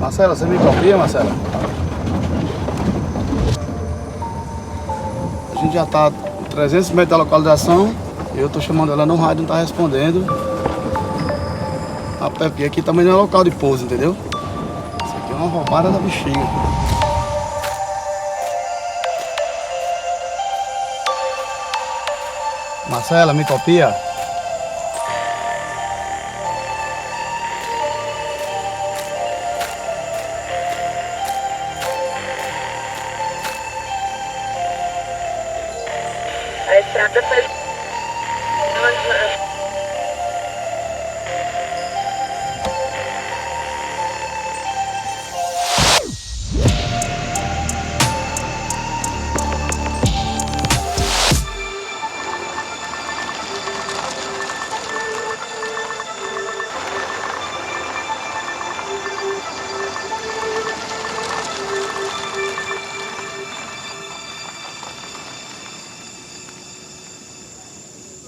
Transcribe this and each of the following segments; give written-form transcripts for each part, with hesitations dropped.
Marcela, você me copia, Marcela? A gente já tá a 300 metros da localização. Eu tô chamando ela no rádio, não tá respondendo. Porque aqui também não é local de pouso, entendeu? Isso aqui é uma roubada da bexiga. Marcela, me copia? A estrada foi...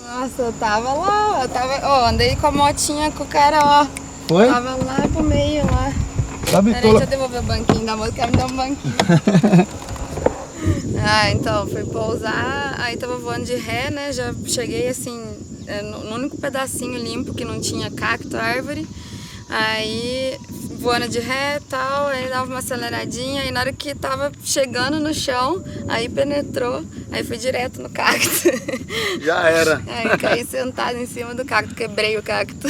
Nossa, eu tava lá, andei com a motinha com o cara, ó. Foi? Tava lá pro meio, lá. Sabe, Peraí, deixa eu devolver o banquinho da moto, quer me dar um banquinho. Então, fui pousar, aí tava voando de ré, né, já cheguei assim, no único pedacinho limpo que não tinha cacto, árvore. Aí, voando de ré e tal, aí dava uma aceleradinha, e na hora que tava chegando no chão, aí penetrou, aí fui direto no cacto. já era. Aí caí sentada em cima do cacto, quebrei o cacto.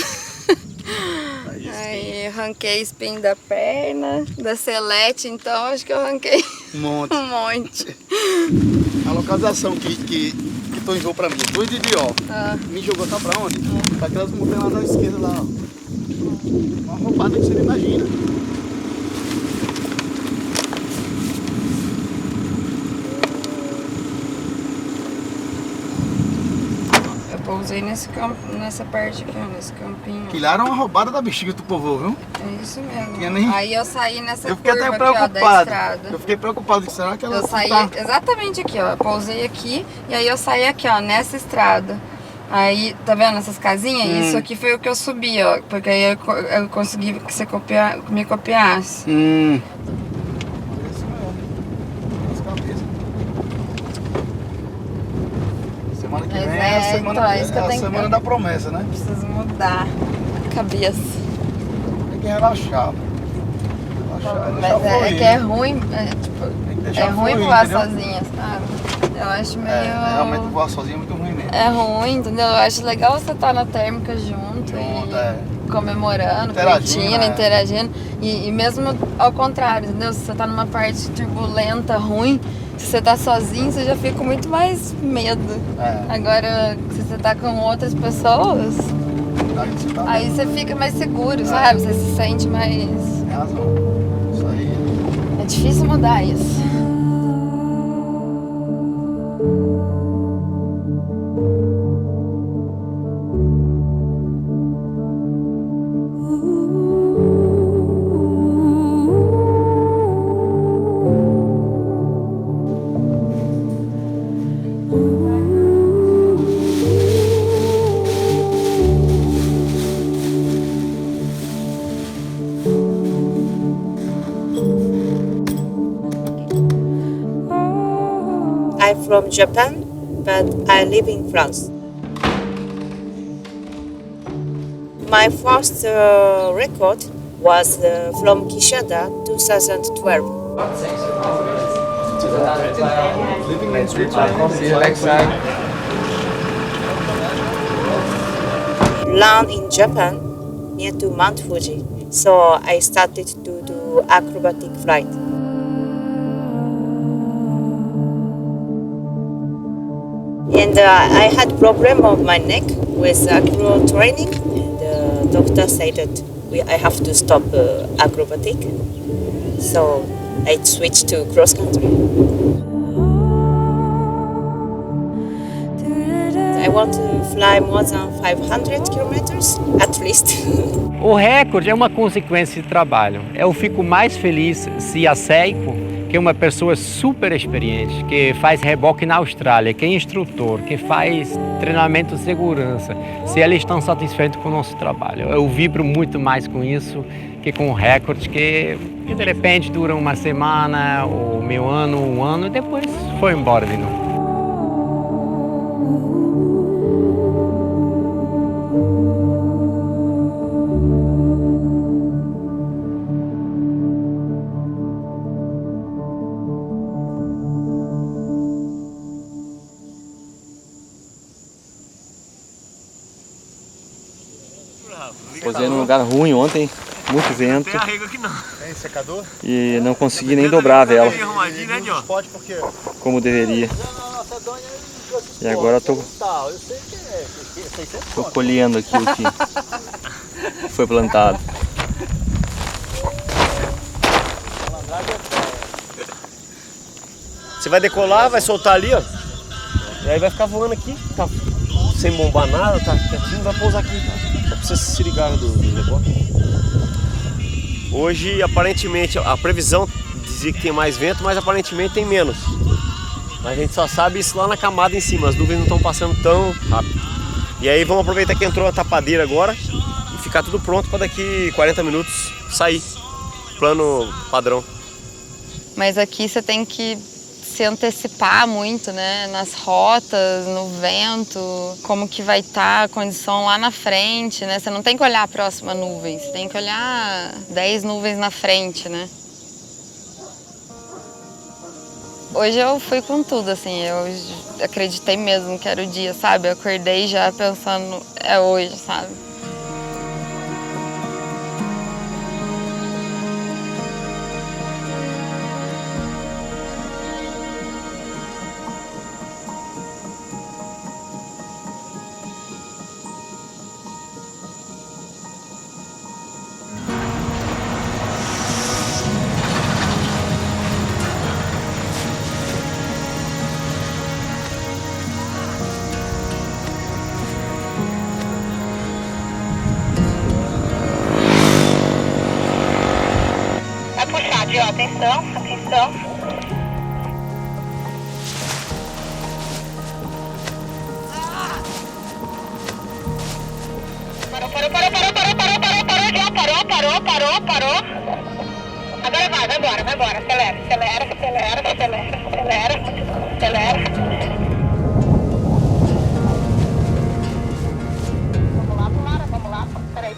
Aí arranquei espinho da perna, da selete, então acho que eu arranquei Um monte. um monte. A localização que tu enviou pra mim, dois de Bió, me jogou tá pra onde? Pra aquelas montanhas lá da esquerda lá, ó. Uma roubada que você não imagina. Eu pousei nessa parte aqui, ó, nesse campinho. Que lá era uma roubada da bexiga do povo, viu? É isso mesmo. Tinha nem- Aí eu saí nessa Eu fiquei curva até aqui, ó, da preocupado. estrada. Eu fiquei preocupado. Será que ela Eu saí tá... exatamente aqui, ó. Eu pousei aqui e aí eu saí aqui, ó, nessa estrada. Aí, tá vendo essas casinhas? Isso aqui foi o que eu subi, ó. Porque aí eu consegui que você me copiasse. Isso mesmo. As cabeças. Semana que Mas vem é a semana, então, é isso que eu a tenho que- semana da promessa, né? Preciso mudar a cabeça. Tem que relaxar. Relaxar, deixar Mas é fluir. que é ruim, Tem que deixar é ruim fluir, voar entendeu? sozinha, sabe? Eu acho meio... Realmente voar sozinho é muito ruim mesmo. É ruim, entendeu? Eu acho legal você estar na térmica junto Junto, comemorando, Interagindo, curtindo, é. interagindo. E mesmo ao contrário, entendeu? Se você tá numa parte turbulenta, ruim, se você tá sozinho, você já fica com muito mais medo. É. Agora, se você tá com outras pessoas, aí você fica mais seguro, sabe? Você se sente mais... Tem razão. Isso aí. É difícil mudar isso. I'm from Japan, but I live in France. My first record was from Kishada 2012. Land in Japan, near to Mount Fuji. So I started to do acrobatic flight. And I had problem of my neck with acro training, and the doctor said that I have to stop acrobatic. So I switched to cross country. I want to fly more than 500 kilometers, at least. O recorde é uma consequência de trabalho. Eu fico mais feliz se a Seiko, que é uma pessoa super experiente, que faz reboque na Austrália, que é instrutor, que faz treinamento de segurança, se eles estão satisfeitos com o nosso trabalho. Eu vibro muito mais com isso que com recordes que de repente duram uma semana, ou meio ano, um ano, e depois foi embora de novo. Posei num lugar ruim ontem, muito vento. Tem arrego aqui não. Tem secador? E não consegui nem dobrar a vela Pode porque... como deveria. E agora eu tô colhendo aqui o que foi plantado. Você vai decolar, vai soltar ali, ó. E aí vai ficar voando aqui, tá sem bombar nada, tá quietinho, vai pousar aqui. Só pra você se ligar do negócio. Hoje, aparentemente, a previsão dizia que tem mais vento, mas aparentemente tem menos. Mas a gente só sabe isso lá na camada em cima, as nuvens não estão passando tão rápido. E aí vamos aproveitar que entrou a tapadeira agora e ficar tudo pronto para daqui 40 minutos sair. Plano padrão. Mas aqui você tem que se antecipar muito, né? Nas rotas, no vento, como que vai estar a condição lá na frente, né? Você não tem que olhar a próxima nuvem, você tem que olhar 10 nuvens na frente, né? Hoje eu fui com tudo, assim, eu acreditei mesmo que era o dia, sabe? Eu acordei já pensando, é hoje, sabe? Atenção, atenção. Parou. Agora vai embora. Acelera. Vamos lá. Peraí.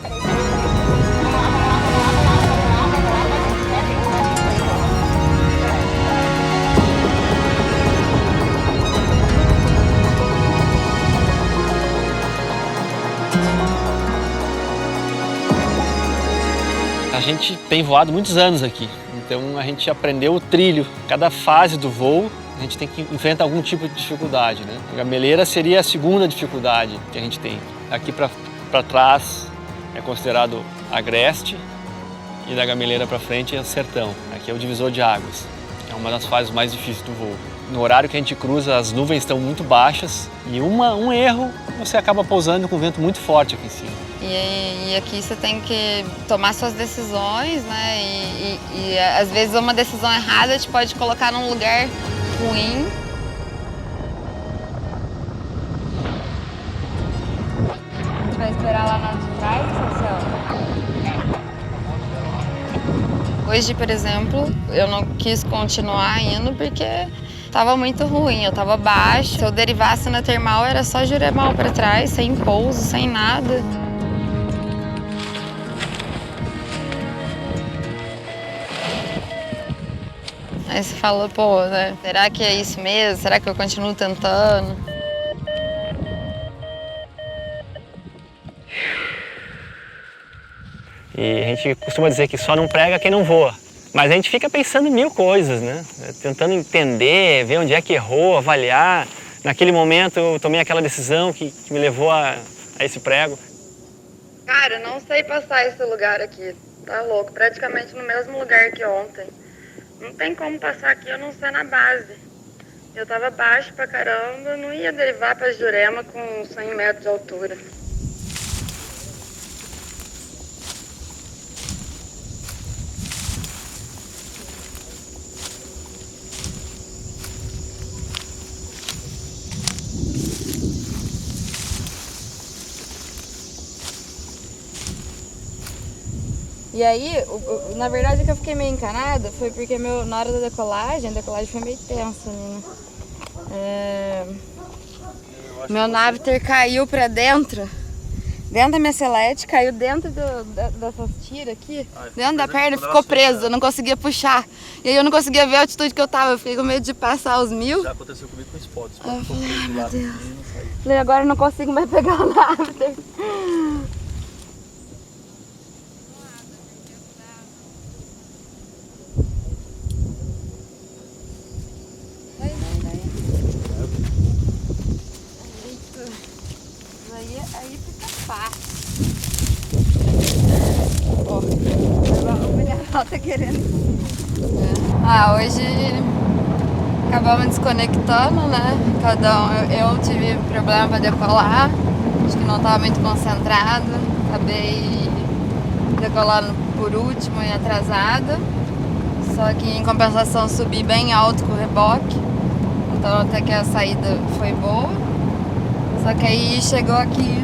A gente tem voado muitos anos aqui, então a gente aprendeu o trilho. Cada fase do voo a gente tem que enfrentar algum tipo de dificuldade, né? A gameleira seria a segunda dificuldade que a gente tem. Aqui para trás é considerado agreste e da gameleira para frente é o sertão. Aqui é o divisor de águas. É uma das fases mais difíceis do voo. No horário que a gente cruza, as nuvens estão muito baixas e um erro você acaba pousando com vento muito forte aqui em cima. E aqui você tem que tomar suas decisões, né? E às vezes uma decisão errada te pode colocar num lugar ruim. A gente vai esperar lá na de trás, Marcelo? Hoje, por exemplo, eu não quis continuar indo porque estava muito ruim, eu estava baixo. Se eu derivasse na termal, era só Jurema para trás, sem pouso, sem nada. Aí você falou, pô, né? Será que é isso mesmo? Será que eu continuo tentando? E a gente costuma dizer que só não prega quem não voa. Mas a gente fica pensando em mil coisas, né? Tentando entender, ver onde é que errou, avaliar. Naquele momento eu tomei aquela decisão que me levou a esse prego. Cara, não sei passar esse lugar aqui. Tá louco, praticamente no mesmo lugar que ontem. Não tem como passar aqui, eu não sei na base. Eu tava baixo pra caramba, não ia derivar pra Jurema com 100 metros de altura. E aí, na verdade, que eu fiquei meio encanada foi porque na hora da decolagem, a decolagem foi meio tensa ali, né? Meu naveter caiu pra dentro da minha selete, caiu dentro dessas tiras aqui, dentro da perna, ficou preso, eu não conseguia puxar. E aí eu não conseguia ver a altitude que eu tava, eu fiquei com medo de passar os 1000. Já aconteceu comigo com o Spot. Eu falei, meu Deus. Falei, agora eu não consigo mais pegar o naveter. Aí fica fácil. Ó, o mineral tá querendo. Hoje acabamos desconectando, né? Eu tive problema pra decolar. Acho que não tava muito concentrado. Acabei decolando por último e atrasada. Só que em compensação subi bem alto com o reboque. Então até que a saída foi boa. Só que aí chegou aqui,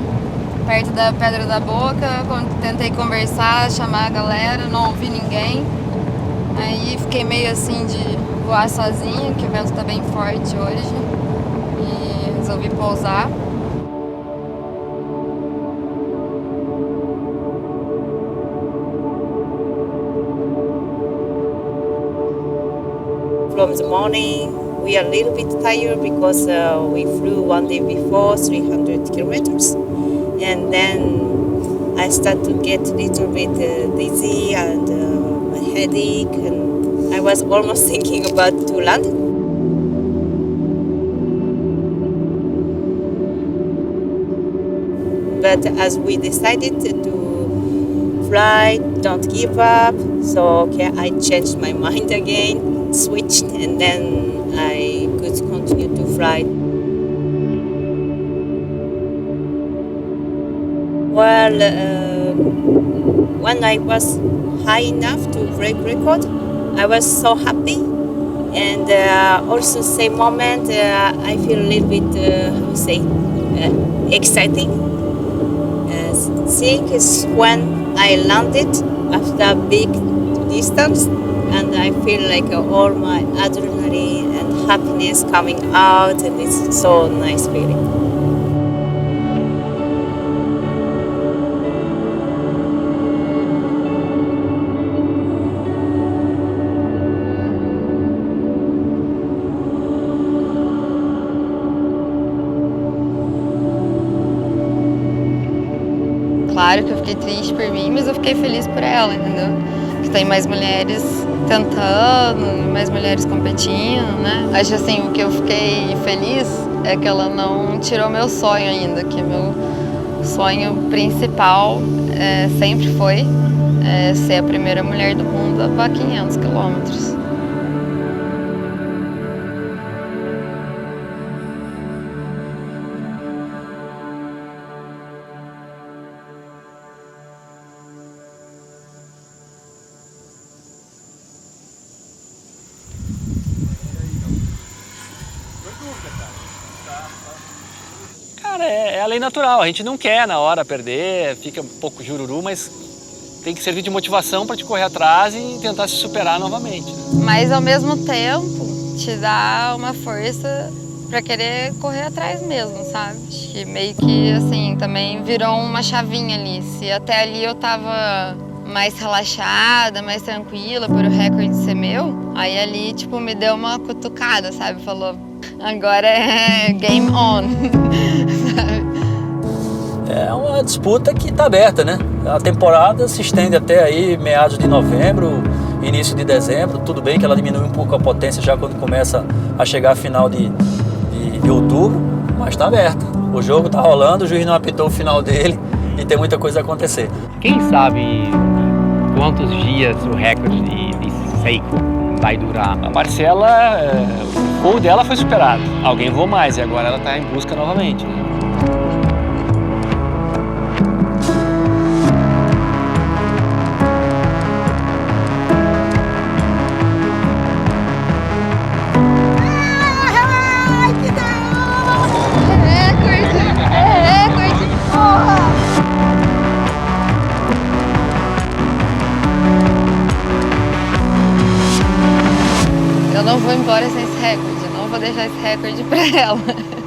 perto da Pedra da Boca, quando tentei conversar, chamar a galera, não ouvi ninguém. Aí fiquei meio assim de voar sozinha, que o vento tá bem forte hoje. E resolvi pousar. From the morning, we are a little bit tired because we flew one day before 300 kilometers, and then I start to get a little bit dizzy and a headache, and I was almost thinking about to land. But as we decided to fly, don't give up, so okay, I changed my mind again, switched, and then I could continue to fly. Well, when I was high enough to break record, I was so happy, and also same moment I feel a little bit exciting. Seeing is when I landed after a big distance, and I feel like all my adrenaline and happiness coming out, and it's so nice feeling. Claro que eu fiquei triste por mim, mas eu fiquei feliz por ela, entendeu? Que tem mais mulheres tentando, mais mulheres competindo, né? Acho assim, o que eu fiquei feliz é que ela não tirou meu sonho ainda, que meu sonho principal sempre foi ser a primeira mulher do mundo a voar 500 quilômetros. Cara, é a lei natural, a gente não quer na hora perder, fica um pouco jururu, mas tem que servir de motivação para te correr atrás e tentar se superar novamente. Mas ao mesmo tempo te dá uma força para querer correr atrás mesmo, sabe? Acho que meio que assim, também virou uma chavinha ali. Se até ali eu tava mais relaxada, mais tranquila por o recorde ser meu, aí ali tipo me deu uma cutucada, sabe? Falou, agora é game on. É uma disputa que está aberta, né? A temporada se estende até aí meados de novembro, início de dezembro. Tudo bem que ela diminui um pouco a potência já quando começa a chegar a final de outubro, mas está aberta. O jogo está rolando, o juiz não apitou o final dele e tem muita coisa a acontecer. Quem sabe quantos dias o recorde de Seiko vai durar? A Marcela, o voo dela foi superado. Alguém voou mais e agora ela está em busca novamente. eu não vou embora sem esse recorde, eu não vou deixar esse recorde pra ela.